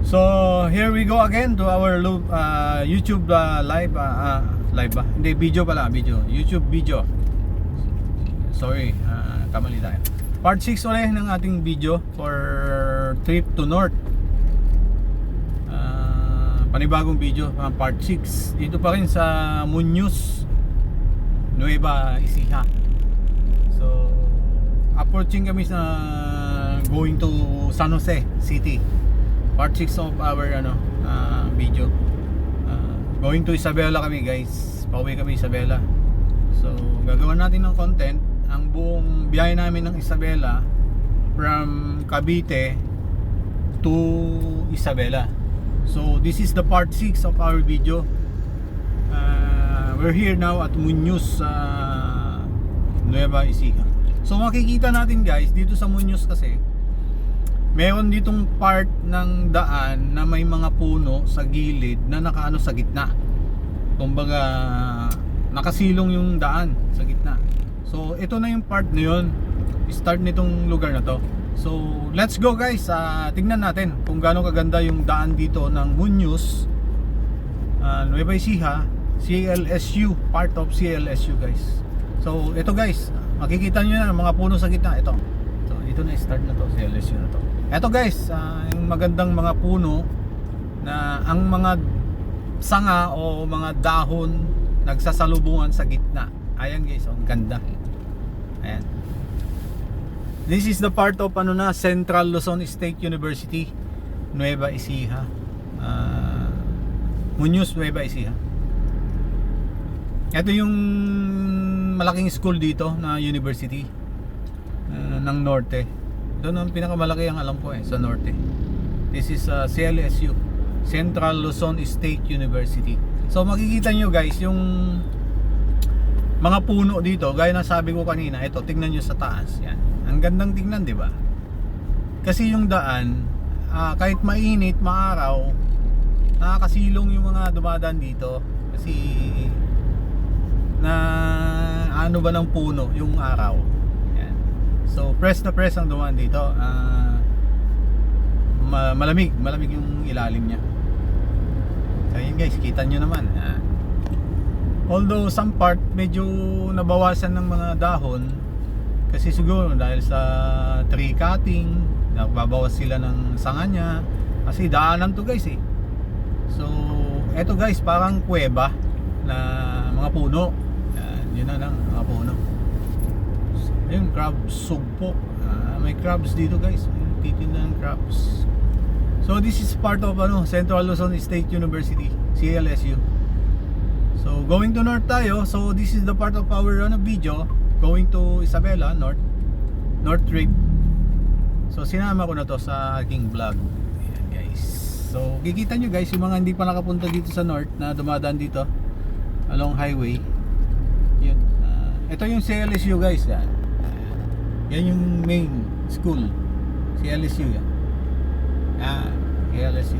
So here we go again to our YouTube live live ba? Hindi, video pala, video. YouTube video. Sorry, kamali tayo. Part 6 ulit ng ating video for trip to North. Panibagong video, part 6. Dito pa rin sa Muñoz, Nueva Ecija. So approaching kami sa going to San Jose City. Part 6 of our video. Going to Isabela kami, guys. Pauwi kami Isabela. So gagawa natin ng content. Ang buong biyahe namin ng Isabela from Cavite to Isabela. So this is the part 6 of our video. We're here now at Muñoz, Nueva Ecija. So makikita natin, guys, dito sa Muñoz kasi meron ditong part ng daan na may mga puno sa gilid na nakaano sa gitna. Kumbaga nakasilong yung daan sa gitna. So ito na yung part na yun, start nitong lugar na to. So let's go, guys. Tingnan natin kung gaano kaganda yung daan dito ng Muñoz, Nueva Ecija, CLSU, part of CLSU, guys. So ito, guys, makikita nyo na mga puno sa gitna. Ito na start na to, CLSU na to. Ito, guys, yung magandang mga puno na ang mga sanga o mga dahon nagsasalubungan sa gitna. Ayan, guys, ang ganda. Ayan. This is the part of Central Luzon State University, Nueva Ecija. Muñoz, Nueva Ecija. Ito yung malaking school dito na university ng Norte. Ito ang pinakamalaki ang alam ko sa Norte. This is CLSU, Central Luzon State University. So makikita nyo, guys, yung mga puno dito, gaya ng sabi ko kanina. Ito, tingnan nyo sa taas. Yan. Ang gandang tingnan, di ba? Kasi yung daan, kahit mainit, maaraw, nakakasilong yung mga dumadaan dito. Kasi na ano ba ng puno yung araw. Yan. So press na press ang dumaan dito. Malamig yung ilalim niya. So yun, guys, kita nyo naman. Although some part medyo nabawasan ng mga dahon, kasi siguro dahil sa tree cutting, nagbabawas sila ng sanga niya. Kasi daanan to, guys, eh. So eto, guys, parang kuweba na mga puno. Yun na lang, mga puno. Yung crabs, sugpo. May crabs dito, guys. Titinda ng crabs. So this is part of Central Luzon State University, CLSU. So going to North tayo. So this is the part of our video going to Isabela, North trip. So sinama ko na to sa aking vlog. Ayan, guys. So kikita nyo, guys, yung mga hindi pa nakapunta dito sa North na dumadaan dito along highway. Yun. Ito yung CLSU, guys. Yan yung main school, CLSU yan. CLSU.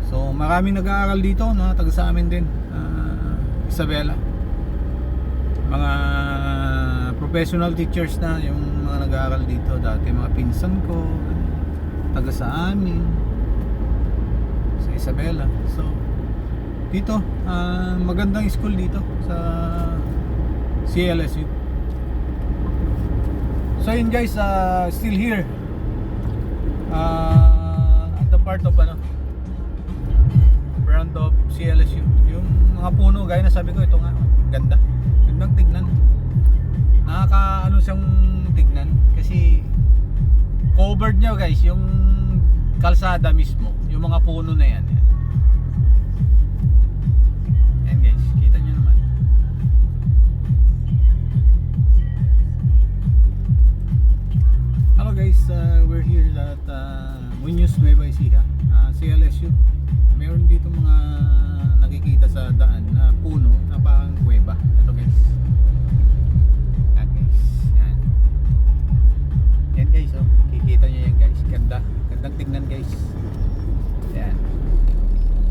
So maraming nag-aaral dito na taga sa amin din, Isabela. Mga professional teachers na yung mga nag-aaral dito. Dati mga pinsan ko taga sa amin sa Isabela. So dito, magandang school dito sa CLSU. So yun, guys, still here at the part of brand of CLSU. Yung mga puno, gaya na sabi ko, ito nga, ganda. Gandang tignan. Nakaka siyang tignan kasi covered niya, guys, yung kalsada mismo, yung mga puno na yan. Yan, guys, kita nyo naman. Hello, guys, we're here at Muñoz, Nueva Ecija, CLSU. Meron dito mga nakikita sa daan na puno na parang kuweba. Ito, guys. Yan, guys. Yan. Yan, guys, oh. Kikita nyo yan, guys. Ganda. Gandang tignan, guys. Yan.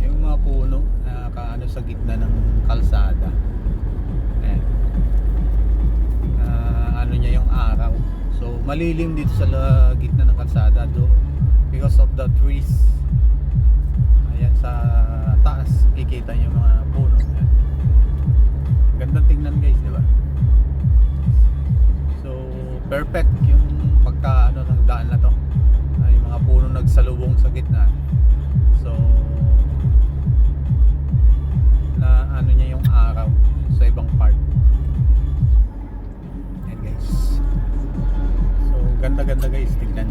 Yung mga puno na sa gitna ng kalsada. Yan. Ano niya yung araw. So malilim dito sa gitna ng kalsada do because of the trees. Ayan sa taas kikita niyo mga puno. Ayan. Gandang tingnan guys, di ba? So perfect yung pagka ano ng daan na to. Yung mga puno nagsalubong sa gitna. So na ano niya yung araw sa ibang part. Ayan guys. So ganda-ganda guys, tignan.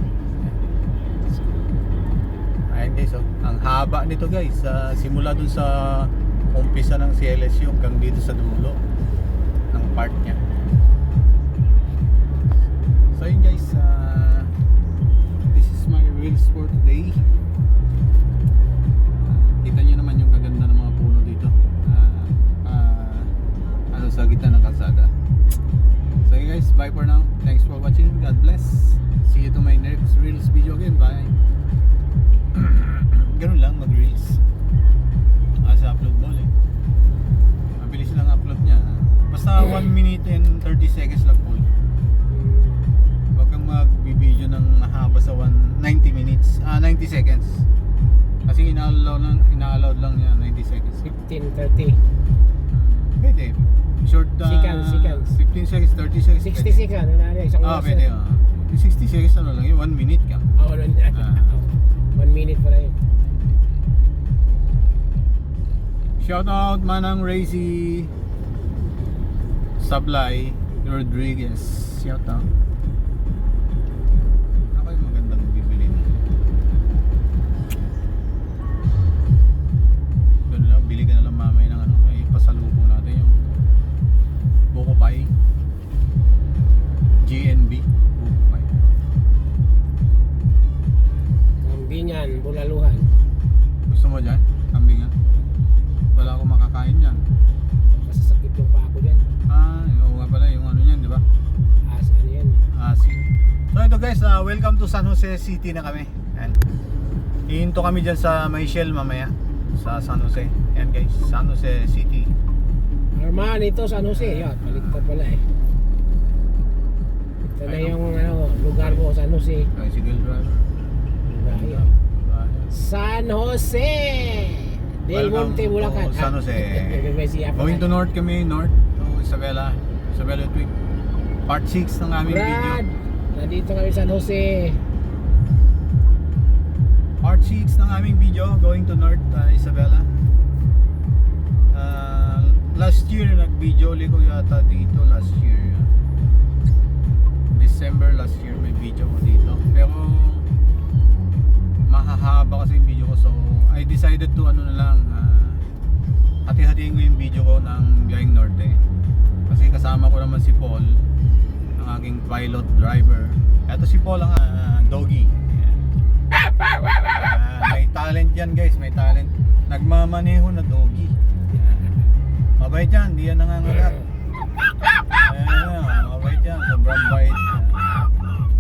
Ayan guys, oh. Ang haba nito guys, simula dun sa umpisa ng CLSU hanggang dito sa dulo ng part niya. So yun guys, this is my reels for today. Kita nyo naman yung kaganda ng mga puno dito, ano sa gitna ng kalsada. So yun guys, bye for now. Thanks for watching. God bless. See you to my next reels video again. Bye. Ganun lang mag-reels. Sa upload mo eh. Mabilis lang upload niya. Basta 1 minute and 30 seconds lang po. Huwag kang mag-video ng mahaba sa 90 minutes, 90 seconds. Kasi ina-allowed lang niya 90 seconds. 15, 30. Pwede. Short Seconds. 15 seconds, 30 seconds. 60 seconds. Ano na isang oras. Pwede. 60 seconds ano lang yun, 1 minute ka. 1 minute pala yun. Shout out Manang Racy Sablay Rodriguez. Shout out. Ako yung magandang bibilin. Doon lang, bili ka na lang mamay ng ano, ay pasalubong natin yung Buko Pie. GNB Buko Pie. Kambingan, bulaluhan. Gusto mo dyan? Kambingan? Wala akong makakain dyan. Masasakit yung pa ako dyan. Oo nga pala yung ano yan, di ba? Ano yan? So ito guys, welcome to San Jose City na kami. Ayan. Ihinto kami dyan sa Mayshell mamaya sa San Jose. Ayan guys, San Jose City. Arman, ito San Jose. Yan, baliktad pala eh. Ito na yung lugar mo, San Jose. Tricycle driver. Ayan. San Jose! Del Monte, Bulacan. San Jose. Going to north kami, north to Isabela Tweed. Part 6 ng aming video. Brad, nandito kami San Jose. Part 6 ng aming video, going to north Isabela. Last year nag-video ulit ko yata dito last year. December last year may video ko dito. Pero mahahaba kasi yung video ko, so I decided to ano na lang, hati-hatiin ko yung video ko ng biyaheng norte. Kasi kasama ko naman si Paul, ang aking pilot driver. Ito si Paul ang doggy. May talent yan guys, may talent. Nagmamaneho na doggy. Mabait yan, di yan nangangagat. Mabait yan, sobrang bait.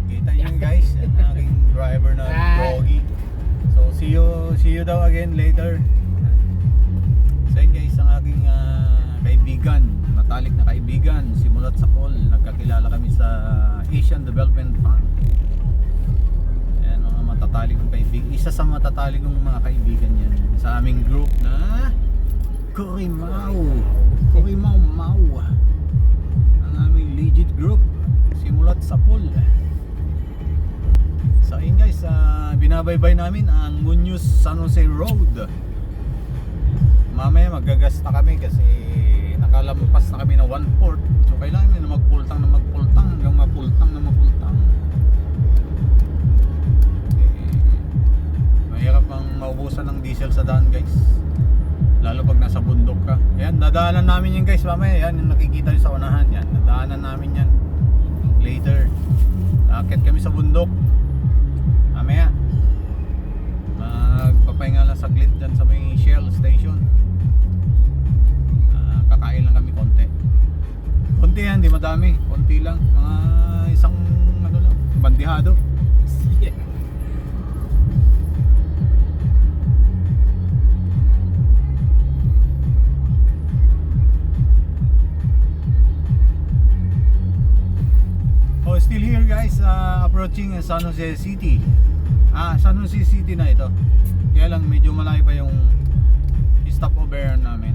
Kita nyo guys, ang aking driver na doggy. So see you daw again later. So yun guys, ang aking kaibigan, matalik na kaibigan, simulat sa call. Nagkakilala kami sa Asian Development Bank. Ayan, mga matatalik kong kaibigan. Isa sa matatalik kong mga kaibigan yan sa aming group na Corimao ang aming legit group, simulat sa pool. So yun guys, binabaybay namin ang Muñoz San Jose Road. Mamaya magagas na kami kasi nakalampas na kami na 1/4. So kailangan na magpultang hanggang mapultang. Mahirap ang maubusan ng diesel sa daan guys, lalo pag nasa bundok ka. Yan, dadaanan namin yan guys mamaya. Yan yung nakikita nyo sa unahan. Yan, dadaanan namin yan later. Akit kami sa bundok mamaya. Magpapahinga lang saglit dyan sa may Shell station. Kakain lang kami konti yan, di madami, konti lang, mga isang ano lang, bandihado. Oh, still here guys. approaching San Jose City. San Jose City na ito. Kaya lang medyo malayo pa yung stopover namin.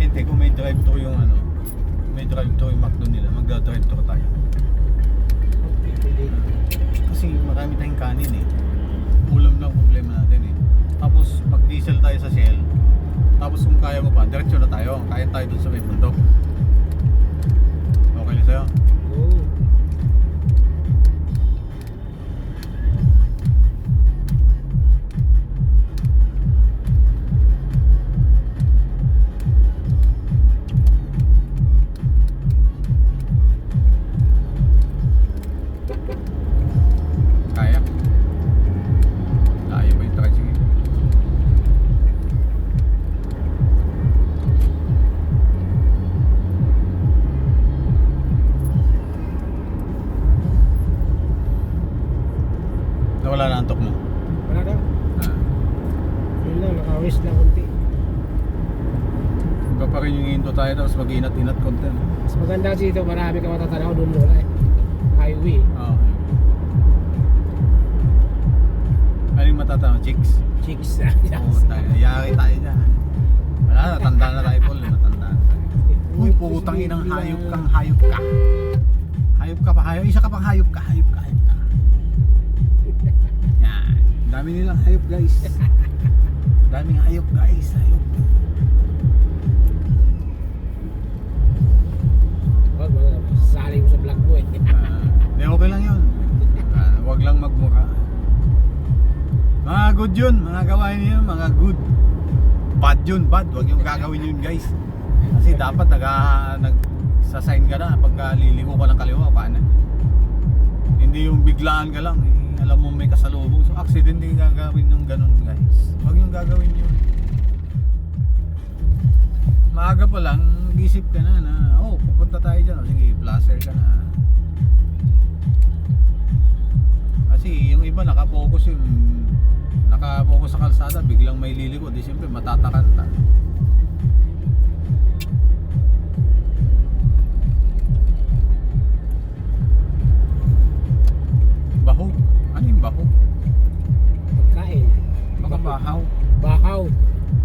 Hintay kung may drive-thru yung may drive-thru yung McDo nila, magda-drive-thru tayo. Kasi marami tayong kanin eh. Ulam lang problema natin eh. Tapos mag-diesel tayo sa Shell. Tapos kung kaya mo pa, diretso na tayo. Kaya tayo dun sa may bundok. Okay na sa'yo? Oo. Kaya. Layo pa yung tricycle. Nawala na antok mo. Wala daw. Ah. Yun lang, nakawis na kunti. Iba pa rin yung hinto tayo tapos mag-inat-inat konti. No? Mas maganda kasi dito, marami ka matatanaw doon wala eh. Highway. Oo. Ano yung matatama? Chicks? Chicks. Oo, tayo. Yari tayo dyan. Wala na, tanda na tayo Paul. Matanda na tayo. Uy, putang inang hayop kang hayop ka. Hayop ka pa, hayop. Isa ka pang hayop ka, hayop ka, hayop ka. Yan. Dami nilang hayop guys. Daming hayop guys, hayop. Wag mo na, sasali mo sa vlog mo eh. Di okay lang yun. Huwag lang magmukha. Mga good yun, mga gawain niyo, mga good. Bad yun, bad. Huwag yung gagawin yun guys. Kasi dapat nagsasign ka na pag liliko ka ng kaliwa, paano? Hindi yung biglaan ka lang, eh, alam mo may kasalubong. So accident yung gagawin ng ganun guys. Huwag yung gagawin yun. Maaga pa lang, mag-isip ka na pupunta tayo dyan. Sige, placer ka na. Kasi yung iba nakapokus sa kalsada, biglang may liliko, di siyempre matatakan ta. Bahog? Ano yung bahog? Pagkain. Baka bahaw. Bahaw.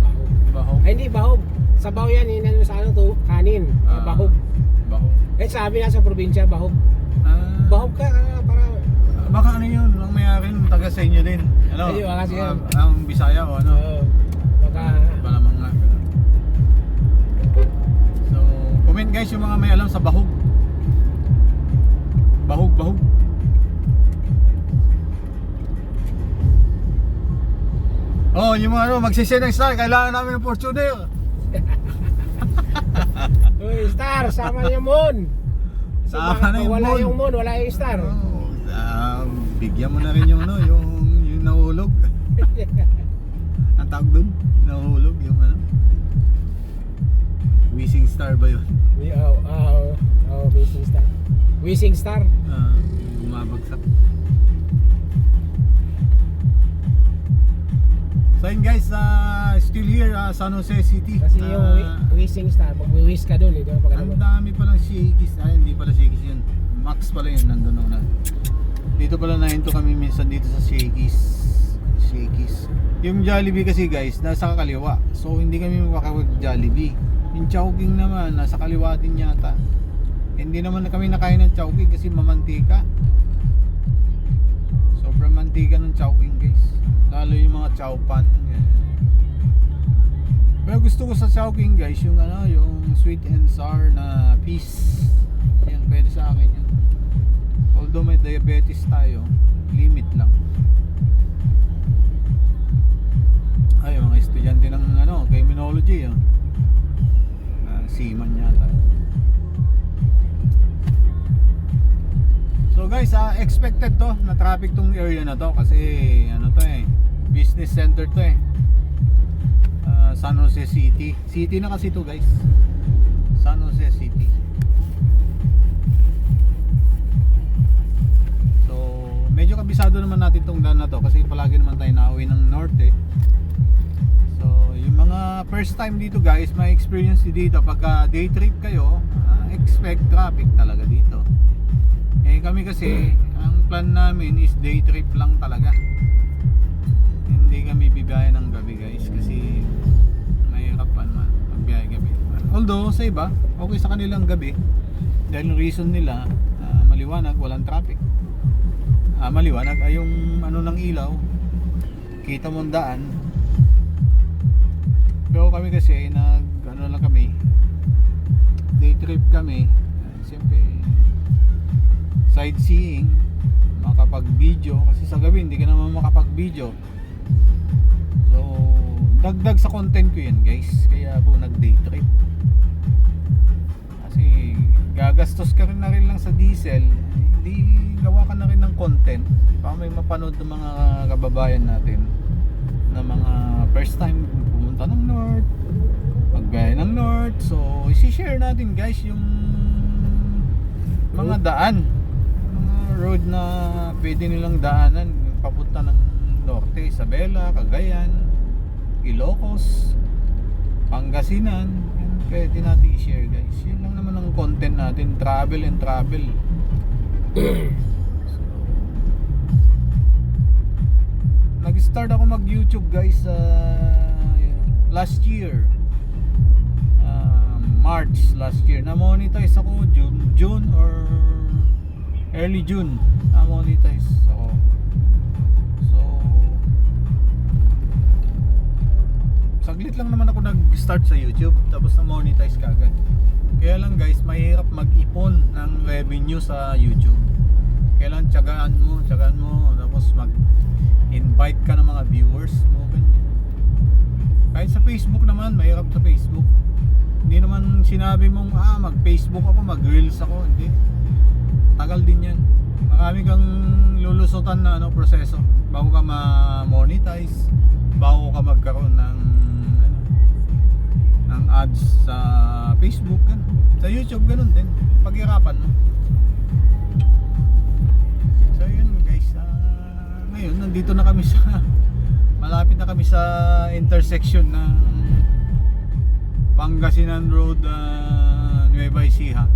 Bahog. Bahog. Ay hindi, bahog. Sabaw yan, yun sa ano to, kanin. Bahog. Bahog. Eh sabi na sa probinsya, bahog. Bahog ka, para... Baka ano yun, ang mayari ng taga sa inyo din. Ano? Ayun, kasi yan. Ang Bisaya o ano? Baka... Malamang nga. So, comment guys yung mga may alam sa bahog. Bahog, bahog. Oh, yung mga magsisend ng star, kailangan namin ng Fortuner. Uy, star, sama yung moon. Sama na yung wala moon. yung moon, wala yung star. Bigyan mo na rin yung yung nahulog. Ang tawag dun? Nahulog yung Wishing star ba yun? Wishing star. Wishing star. Bumabagsak. So yun guys, still here San Jose City. Kasi yung wishing star, mag-wish ka dun, Ang dami palang shakies. Hindi pala shakies yun. Max pala yun, nandun na. Dito pala nahinto kami minsan dito sa shakies. Yung Jollibee kasi guys, nasa kaliwa. So hindi kami makakawag Jollibee. Yung Chowking naman, nasa kaliwa din yata. Hindi naman kami nakain ng Chowking kasi mamantika. Sobrang mantika ng Chowking guys. Lalo yung mga chowpan. Pero gusto ko sa Chowking guys, yung yung sweet and sour na piece. Yan, pwede sa akin yan. Although may diabetes tayo, limit lang. Ay, mga estudyante ng criminology seaman yata. So guys, expected to na traffic tong area na to kasi business center to San Jose City. City na kasi to guys. San Jose City. So medyo kabisado naman natin tong daan na to kasi palagi naman tayo nauwi ng norte. So yung mga first time dito guys, may experience dito pagka day trip kayo, expect traffic talaga dito. Eh kami kasi ang plan namin is day trip lang talaga, hindi kami bibiyahe ng gabi guys kasi mahirapan man magbiyahe gabi. Although sa iba okay sa kanilang gabi dahil yung reason nila maliwanag, walang traffic. Maliwanag ay yung ano ng ilaw, kita mo ang daan. Pero kami kasi ano lang kami, day trip kami, siyempre sightseeing, makapag video kasi sa gabi hindi ka naman makapag video. So dagdag sa content ko yan guys, kaya po nag day trip. Kasi gagastos ka rin na rin lang sa diesel, hindi gawa ka na rin ng content para may mapanood ng mga kababayan natin na mga first time pumunta ng north, magbiyahe ng north. So isi-share natin guys yung mga daan, mga road na pwede nilang daanan papunta ng norte, Isabela, Cagayan, Ilocos, Pangasinan. Yan, pwede natin i-share guys. Yun lang naman ang content natin, travel and travel. So, nag-start ako mag-YouTube guys last year, March last year. Na-monetize ako June or early June. Na-monetize ako. So saglit lang naman ako nag-start sa YouTube tapos na-monetize kaagad. Kaya lang guys, mahirap mag-ipon ng revenue sa YouTube. Kailangan tiyagaan mo tapos mag-invite ka ng mga viewers mo, ganyan. Kahit sa Facebook naman, mahirap sa Facebook. Hindi naman sinabi mong mag-Facebook ako, mag-reels ako, hindi. Tagal din yan. Marami kang lulusutan na proseso bago ka ma-monetize, bago ka magkaroon ng ads sa Facebook, sa YouTube, ganun din. Paghirapan mo. So yun guys, ngayon nandito na kami sa malapit na kami sa intersection ng Pangasinan Road, Nueva Ecija,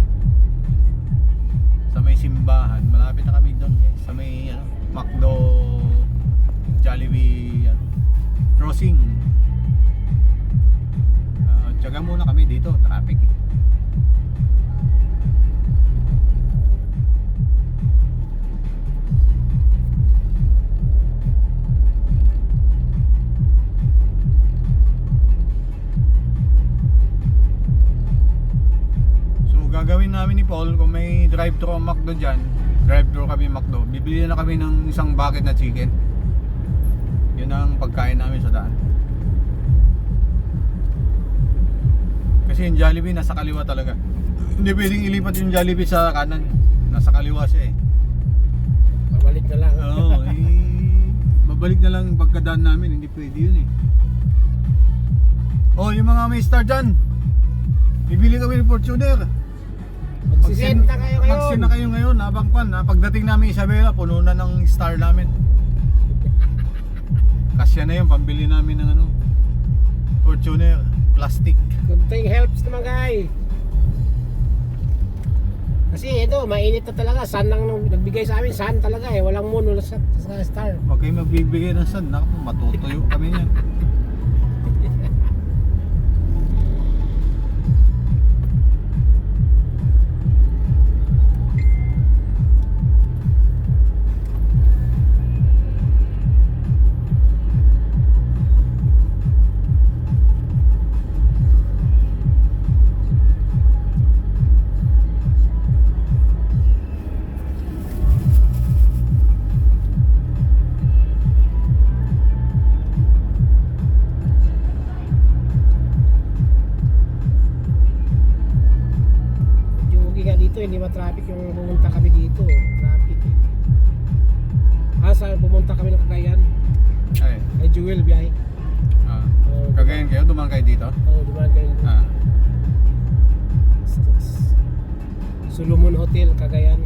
sa may simbahan. Malapit na kami doon guys, sa may Macdo Jollibee crossing. Tiyaga muna kami dito, traffic eh. So gagawin namin ni Paul, kung may drive-thru ang McDo dyan, drive-thru kami McDo, bibili na kami ng isang bucket na chicken. Yun ang pagkain namin sa daan. Kasi yung Jollibee nasa kaliwa talaga. Hindi pwedeng ilipat yung Jollibee sa kanan. Nasa kaliwa siya eh. Babalik na lang. Oo, mabalik na lang pagkadaan namin. Hindi pwede yun eh. Oh, yung mga may star dyan, bibili kami ng Fortuner. Magsisend na kayo ngayon. Magsisend na kayo ngayon. Habang pagdating namin Isabela, puno na ng star namin. Kasya na yun, pambili namin ng Fortuner plastic. Kunting helps naman guys. Kasi ito, mainit na talaga. Sun lang nagbigay sa amin. Sun talaga eh. Walang moon, wala sa star. Huwag kayo magbibigay ng sun. Naku, matutuyo kami yan. Hindi ma-traffic yung pumunta kami dito. Traffic eh. Saan pumunta kami ng Cagayan? Ay Jewel biyahe. Cagayan kayo? Dumaan kayo dito? Oo, dumaan kayo dito. Solomon Hotel, Cagayan.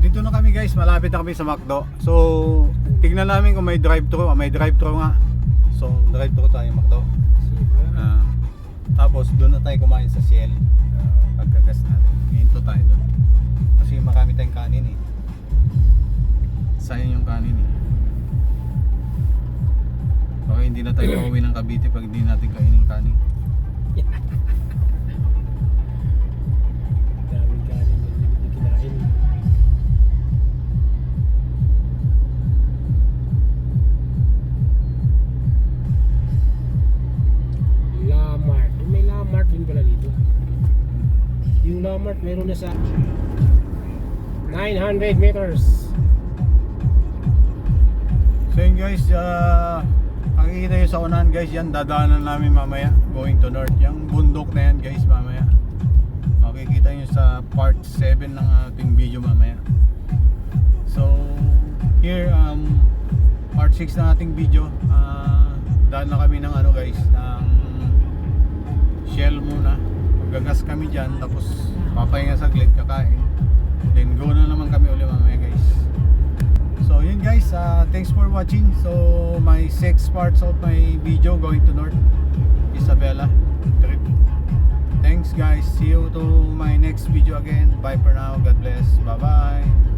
Dito na kami guys, malapit na kami sa McDo. So, tignan namin kung may drive-thru. May drive-thru nga. So, drive-thru tayo McDo. Tapos, doon na tayo kumain sa Ciel. Pagkagas natin. Hinto tayo doon. Kasi marami tayong kanin eh. Sayang yung kanin eh. Baka hindi na tayo pauwi ng Cavite pag hindi natin kainin kanin. Daming kanin na hindi kinain. Lamart. May Lamart din pala dito. Yung Lamart meron na sa 900 meters. So yun guys, makikita nyo sa unahan guys, yan dadaanan namin mamaya going to north. Yung bundok na yan guys mamaya makikita nyo sa part 7 ng ating video mamaya. So here part 6 ng ating video, daan na kami ng ano guys, ng Shell muna. Magagas kami dyan, tapos papahinga saglit, kakain, then go na naman kami ulit mamaya guys. So yun guys, thanks for watching. So my 6 parts of my video going to North Isabela trip. Thanks guys, see you to my next video again. Bye for now, God bless, bye bye.